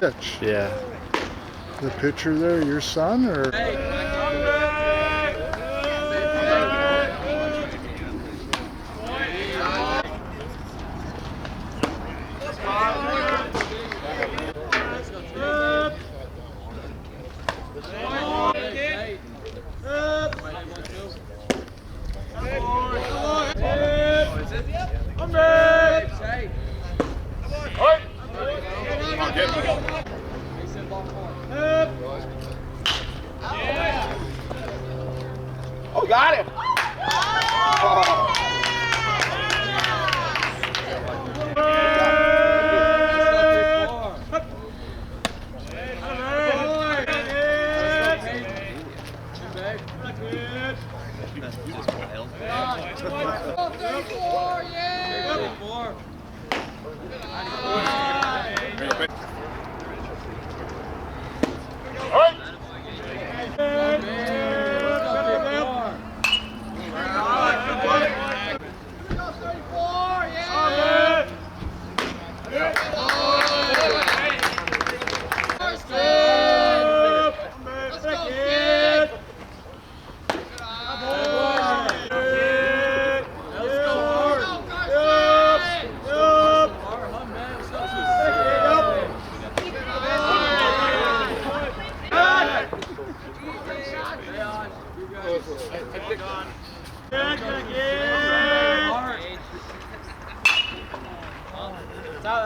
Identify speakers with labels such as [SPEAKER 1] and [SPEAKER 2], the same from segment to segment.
[SPEAKER 1] Pitch.
[SPEAKER 2] Yeah.
[SPEAKER 1] The pitcher there, your son, or?
[SPEAKER 3] Oh, got him!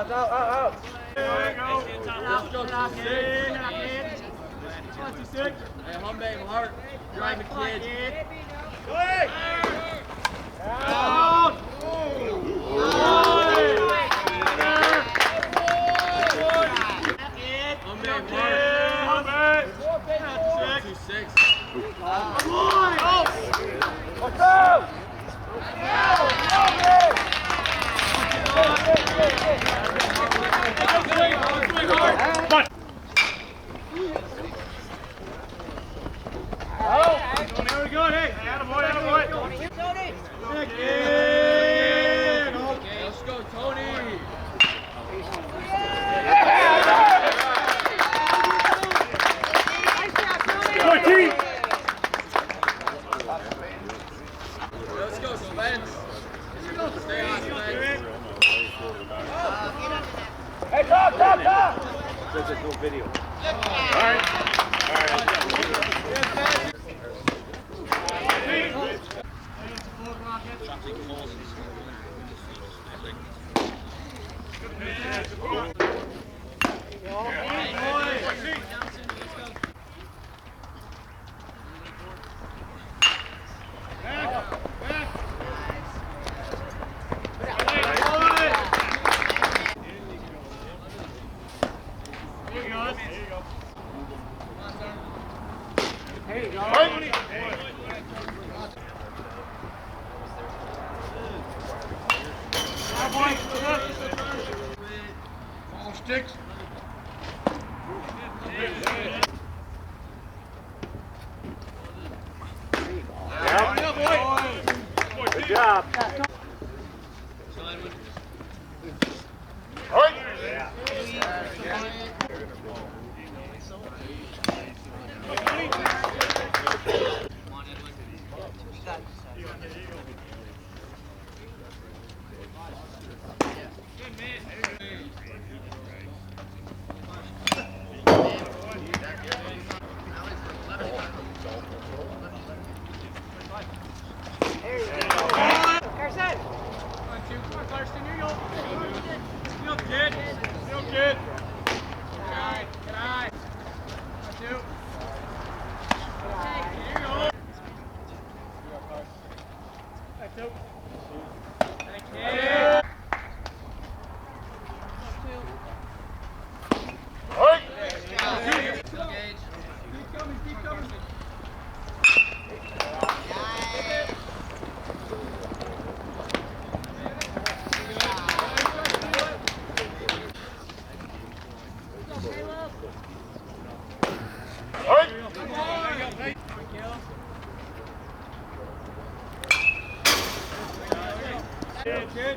[SPEAKER 3] Out. There you go. Let's go, Hey, Humbe, Mark, drive the kid. Out. Humbe, Mark. 2-6. Let's go! Let's go, Tony! Let's go, Spence! Stay on, Spence! Hey, top! There's no video. All right. There you go. Ball sticks.
[SPEAKER 2] Good job.
[SPEAKER 3] Good. Good eye. 2. Here you go. Back 2. Thank you. Keep coming. Good.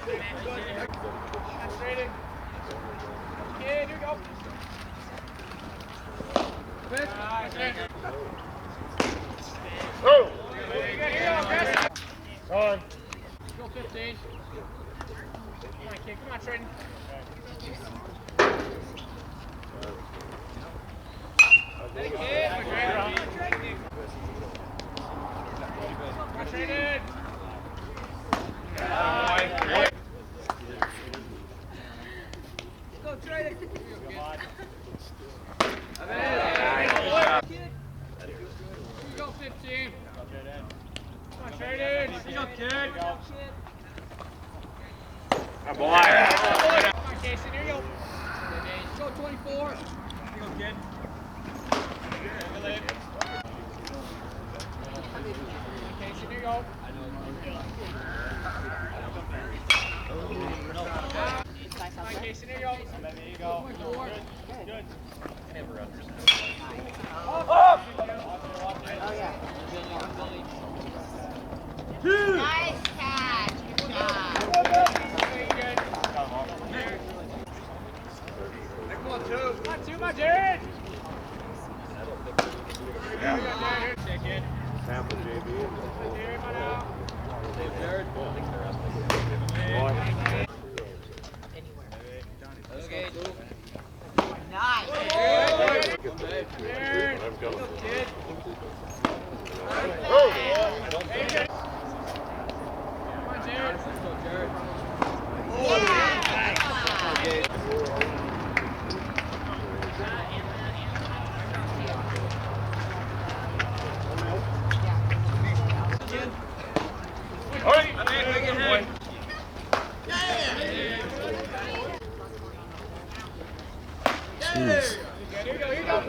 [SPEAKER 2] Kid, here you go.
[SPEAKER 3] Oh!
[SPEAKER 2] On. Go 15. Come on, kid. Come on, Trayden. Hey, kid. Come on, Trayden. Go, Trayden. Go 15. Come on, Trayden. Here you go, kid.
[SPEAKER 3] Good boy.
[SPEAKER 2] Come on, Casey. Here you go. Go 24. Here you go, kid. Casey, here you go. Come on, Casey. Here you go. There you go. 24. Good.
[SPEAKER 4] Nice catch. Good job.
[SPEAKER 2] Come on, two, my Jared. Second.
[SPEAKER 3] Sample JB.
[SPEAKER 2] Jared, come on out.
[SPEAKER 4] Nice.
[SPEAKER 2] Jared.
[SPEAKER 3] Let's go.
[SPEAKER 2] Kid.
[SPEAKER 3] Oh!
[SPEAKER 2] Come on, Jared. Let's go, Jared.
[SPEAKER 1] Jeez.
[SPEAKER 2] Here you go, here you go. Good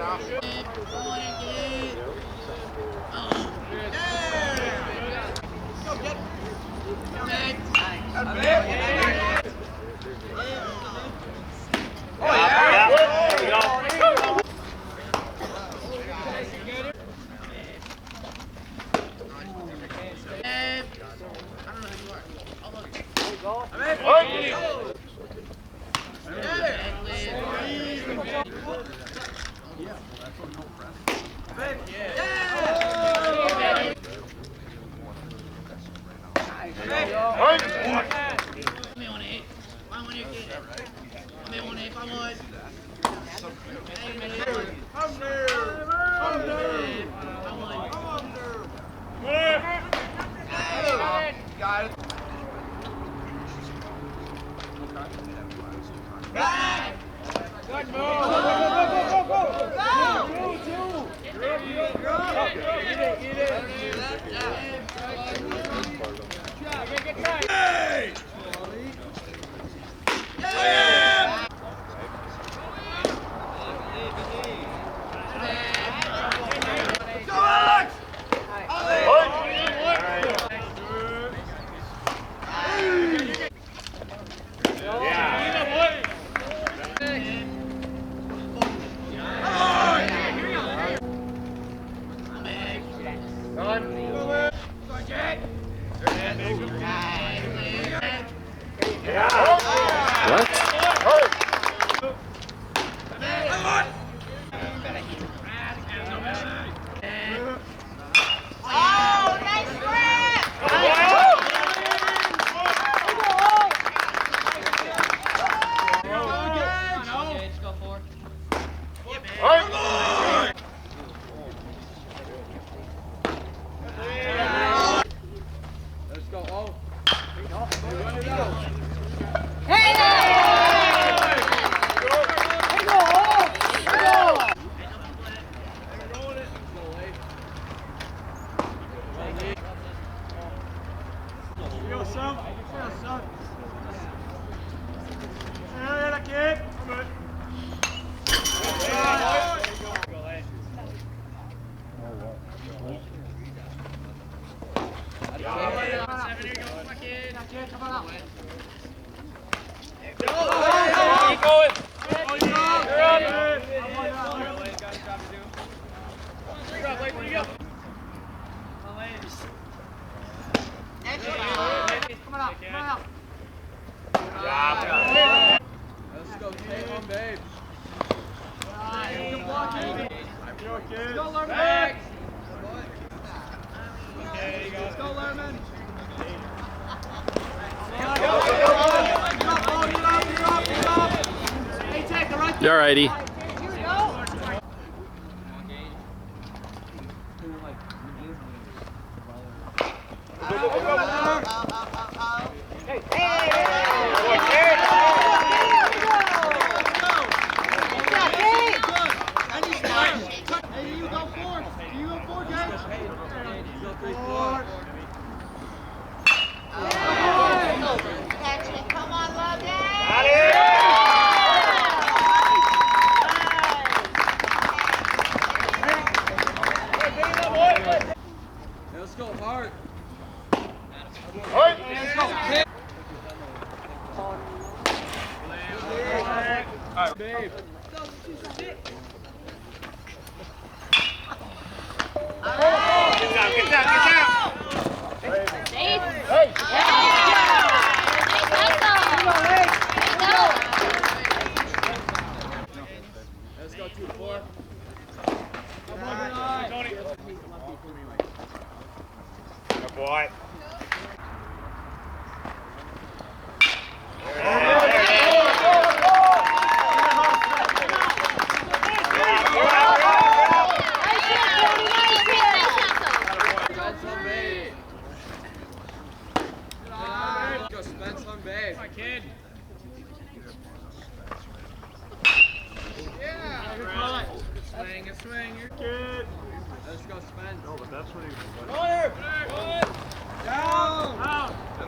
[SPEAKER 2] move.
[SPEAKER 4] Oh, nice grab.
[SPEAKER 2] Let's go. Oh. Let's go, take one, babe. Let's go, Lerman. Back. Let's go, Lerman.
[SPEAKER 5] You're righty.
[SPEAKER 4] Catch it. Come on, Logan.
[SPEAKER 2] Let's go, Hart. Babe.
[SPEAKER 3] Get down.
[SPEAKER 2] Let's go, 2-4.
[SPEAKER 3] Good boy.
[SPEAKER 2] Spence on babe. Let's go, Spence on babe. My kid. Yeah. Good swing. You're good. Let's go, Spence. No, but that's what he was. Down.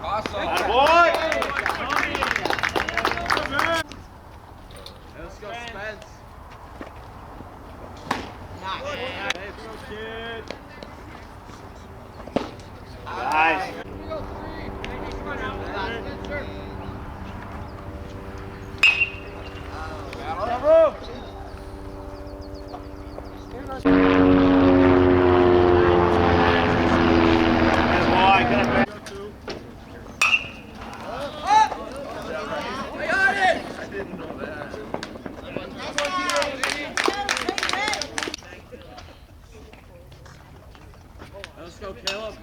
[SPEAKER 2] Awesome.
[SPEAKER 3] Boy.
[SPEAKER 2] Let's go, Spence. Babe, go, kid.
[SPEAKER 3] Nice.
[SPEAKER 2] Here we go, 3. Come on now. Spencer. Let's go, Caleb.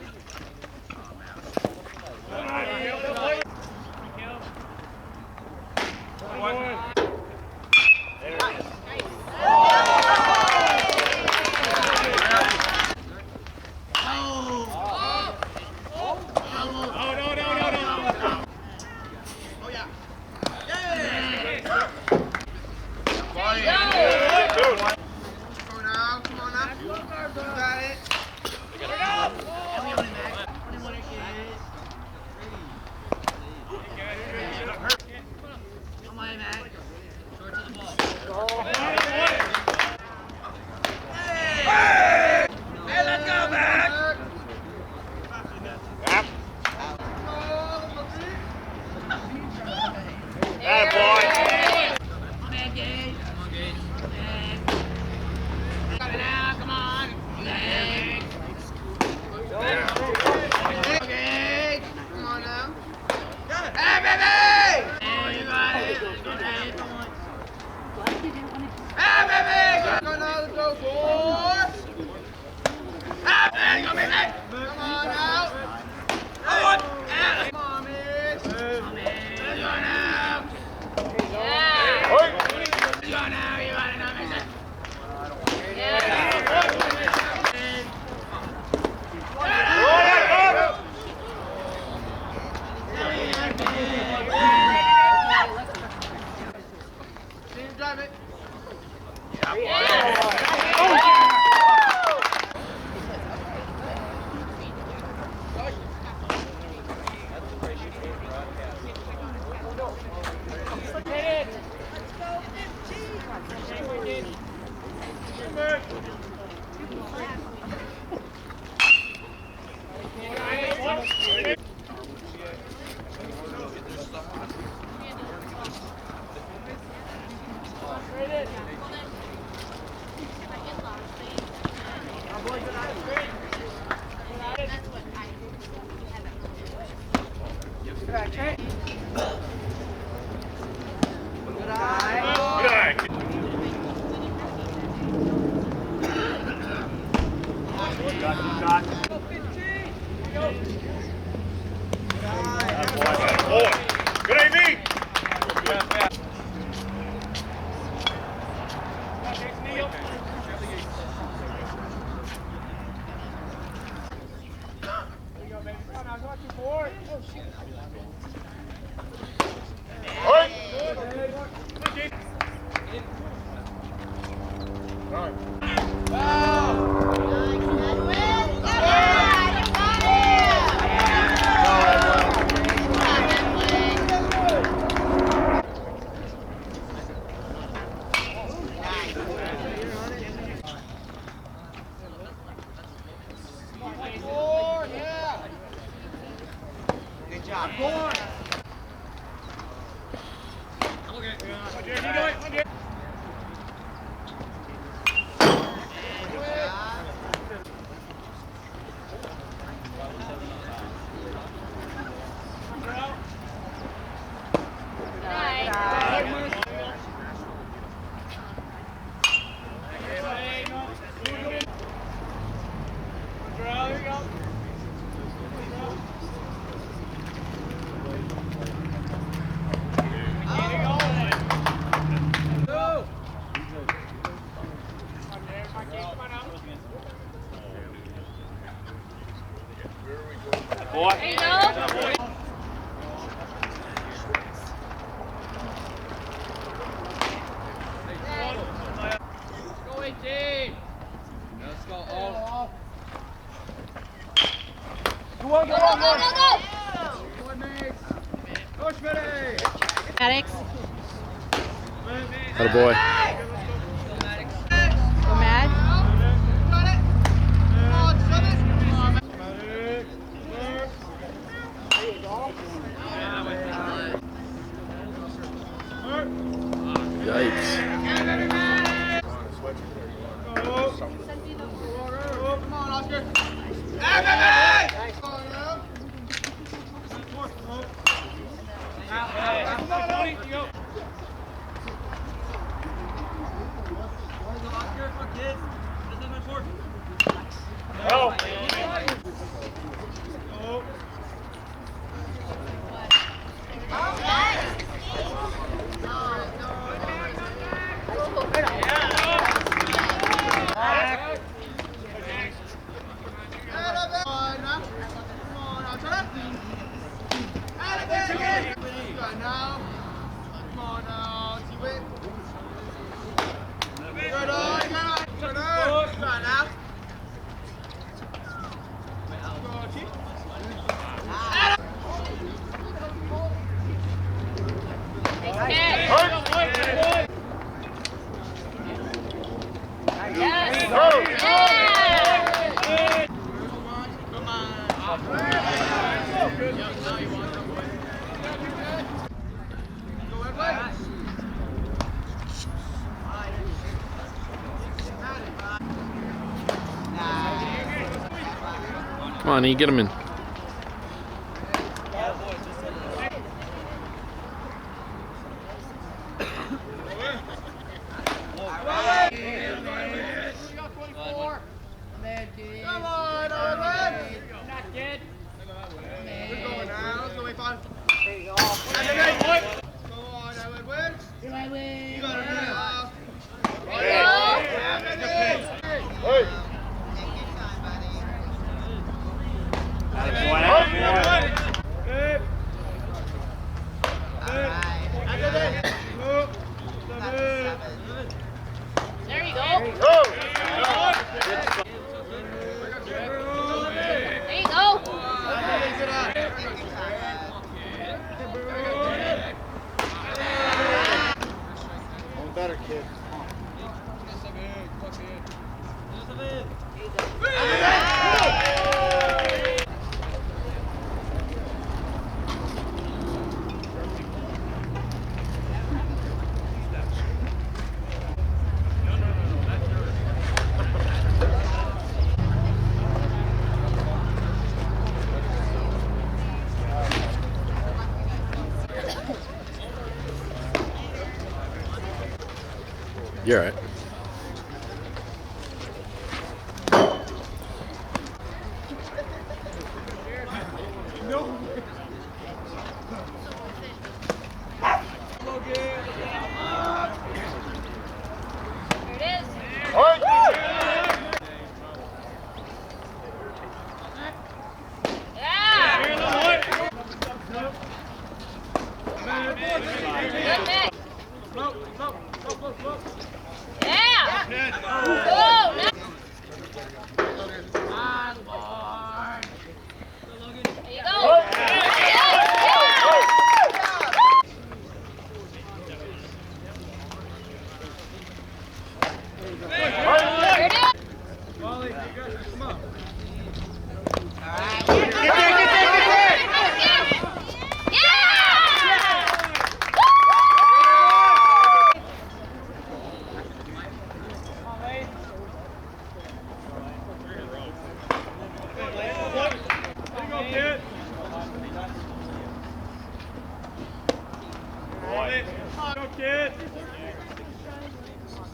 [SPEAKER 3] Boy. Good AV.
[SPEAKER 6] Maddox.
[SPEAKER 5] Atta boy.
[SPEAKER 6] Go Mad.
[SPEAKER 5] Yikes. Come on, E, get him in.
[SPEAKER 2] Come on, Owen! Not dead. We're going now. Let's go, wait, fun. There you go. Come on, Owen, win. You got it now.
[SPEAKER 6] There you go. There you go.
[SPEAKER 1] One better, kid.
[SPEAKER 5] You're all right.
[SPEAKER 6] There it is. Yeah. Good mix. Yeah. Go. Now. There you go. There it is.
[SPEAKER 3] Go, kid.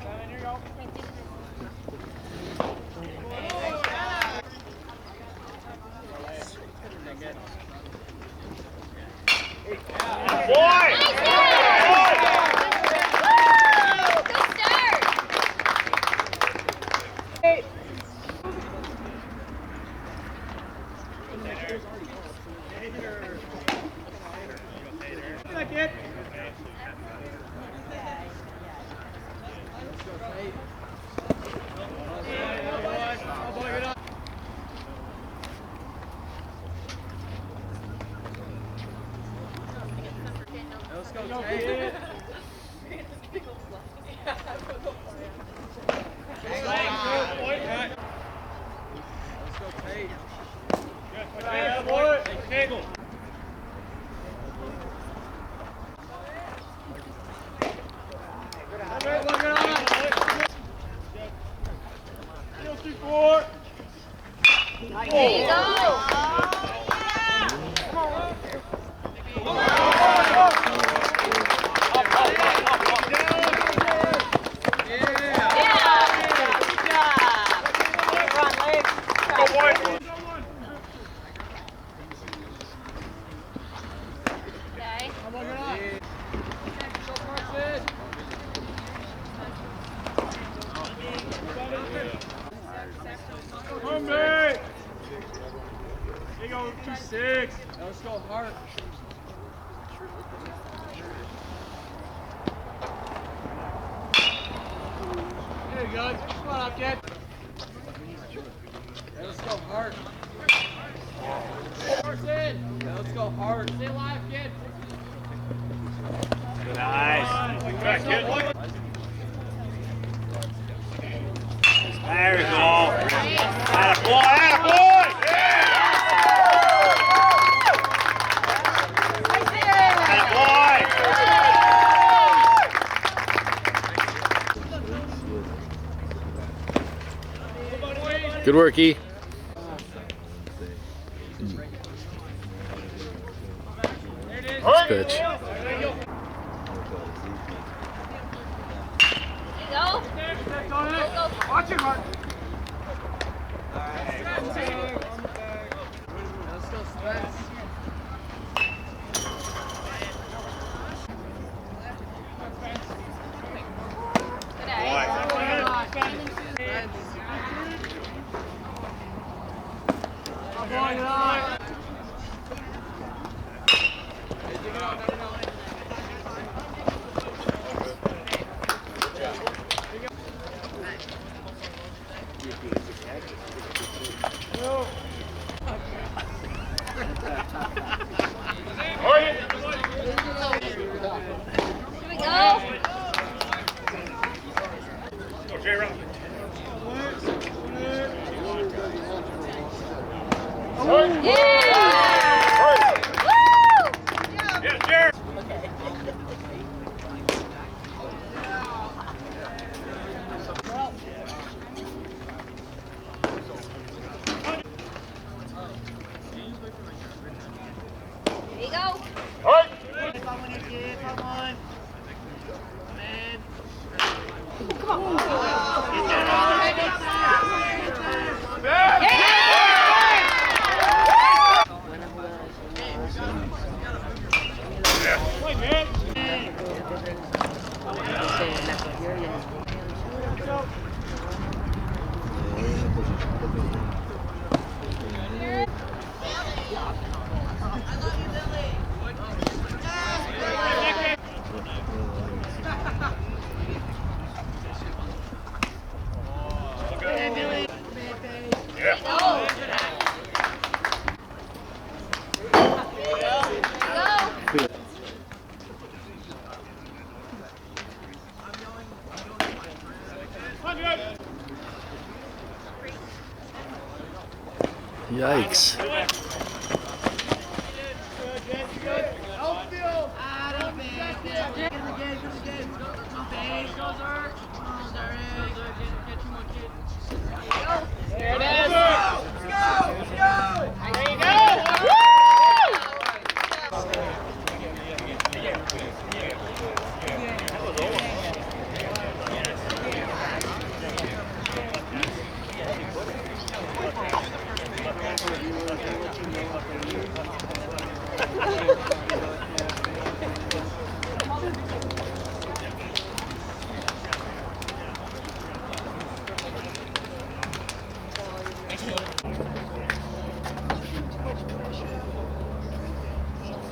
[SPEAKER 6] There you go. Okay.
[SPEAKER 3] Come back. There you go, 2-6. Now let's go hard. There you go. Come on up, kid. Now let's go hard. Horse in. Now let's go hard. Stay alive, kid.
[SPEAKER 7] Nice. Good, kid. There we go. Attaboy, attaboy! Attaboy!
[SPEAKER 5] Good work, E. Nice pitch.
[SPEAKER 6] There you go. Go.
[SPEAKER 3] Watch it, Mark.
[SPEAKER 2] Let's go, Spence.
[SPEAKER 6] Good eye. Here we go. Yeah! Woo!
[SPEAKER 7] Yeah, Jared!
[SPEAKER 6] There you go.
[SPEAKER 5] Yikes.